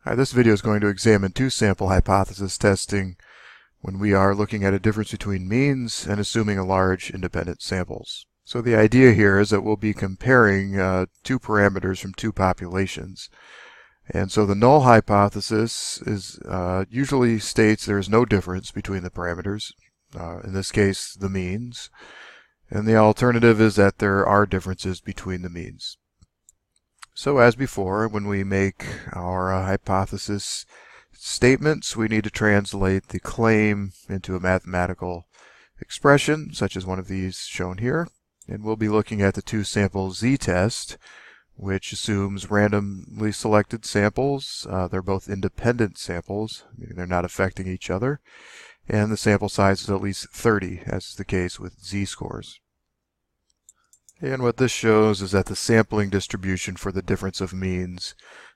Hi, this video is going to examine two-sample hypothesis testing when we are looking at a difference between means and assuming a large independent samples. So the idea here is that we'll be comparing two parameters from two populations. And so the null hypothesis is usually states there is no difference between the parameters, in this case the means, and the alternative is that there are differences between the means. So as before, when we make our hypothesis statements, we need to translate the claim into a mathematical expression, such as one of these shown here. And we'll be looking at the two-sample z-test, which assumes randomly selected samples. They're both independent samples, meaning they're not affecting each other. And the sample size is at least 30, as is the case with z-scores. And what this shows is that the sampling distribution for the difference of means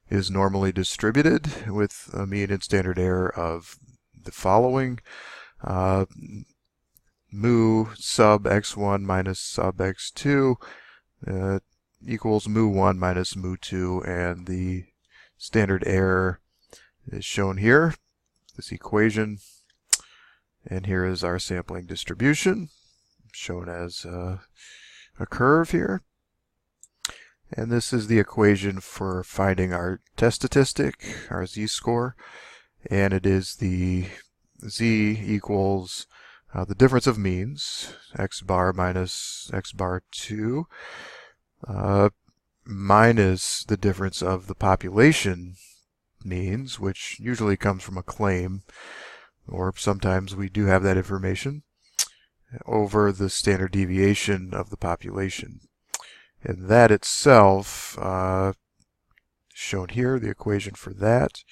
is normally distributed with a mean and standard error of the following. Mu sub x1 minus sub x2 equals mu1 minus mu2, and the standard error is shown here, this equation. And here is our sampling distribution, shown as a curve here. And this is the equation for finding our test statistic, our z-score, and it is the z equals the difference of means, x bar minus x bar 2, minus the difference of the population means, which usually comes from a claim, or sometimes we do have that information, over the standard deviation of the population. And that itself, shown here, the equation for that,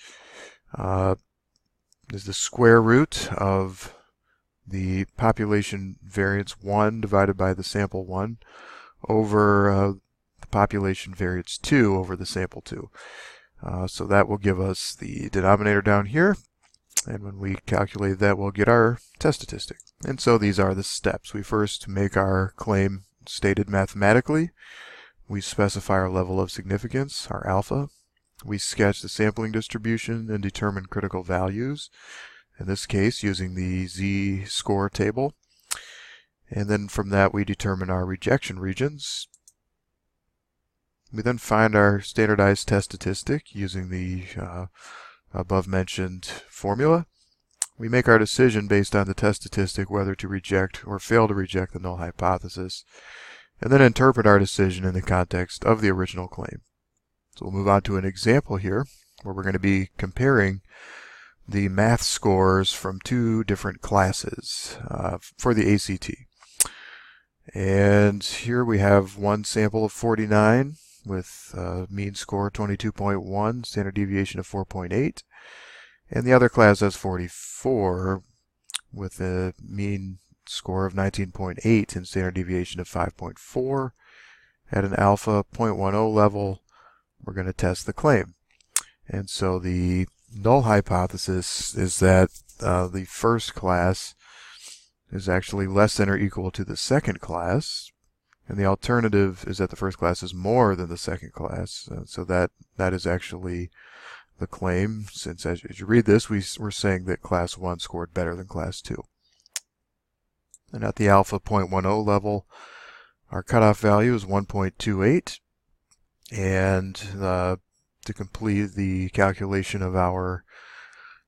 is the square root of the population variance 1 divided by the sample 1 over the population variance 2 over the sample 2. So that will give us the denominator down here. And when we calculate that, we'll get our test statistic. And so these are the steps. We first make our claim stated mathematically. We specify our level of significance, our alpha. We sketch the sampling distribution and determine critical values, in this case using the z-score table. And then from that we determine our rejection regions. We then find our standardized test statistic using the above mentioned formula. We make our decision based on the test statistic whether to reject or fail to reject the null hypothesis, and then interpret our decision in the context of the original claim. So we'll move on to an example here where we're going to be comparing the math scores from two different classes for the ACT. And here we have one sample of 49 with mean score 22.1, standard deviation of 4.8, and the other class has 44 with a mean score of 19.8 and standard deviation of 5.4. At an alpha 0.10 level, we're going to test the claim. And so the null hypothesis is that the first class is actually less than or equal to the second class. And the alternative is that the first class is more than the second class. So that is actually the claim, since as you read this, we're saying that class 1 scored better than class 2. And at the alpha 0.10 level, our cutoff value is 1.28. And to complete the calculation of our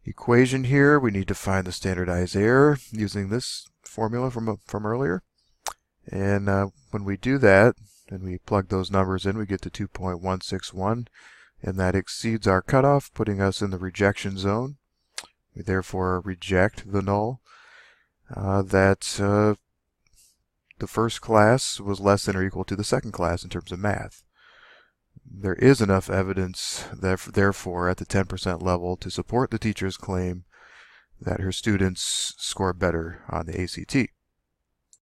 equation here, we need to find the standardized error using this formula from earlier. And when we do that, and we plug those numbers in, we get to 2.161, and that exceeds our cutoff, putting us in the rejection zone. We therefore reject the null. The first class was less than or equal to the second class in terms of math. There is enough evidence, therefore, at the 10% level to support the teacher's claim that her students score better on the ACT.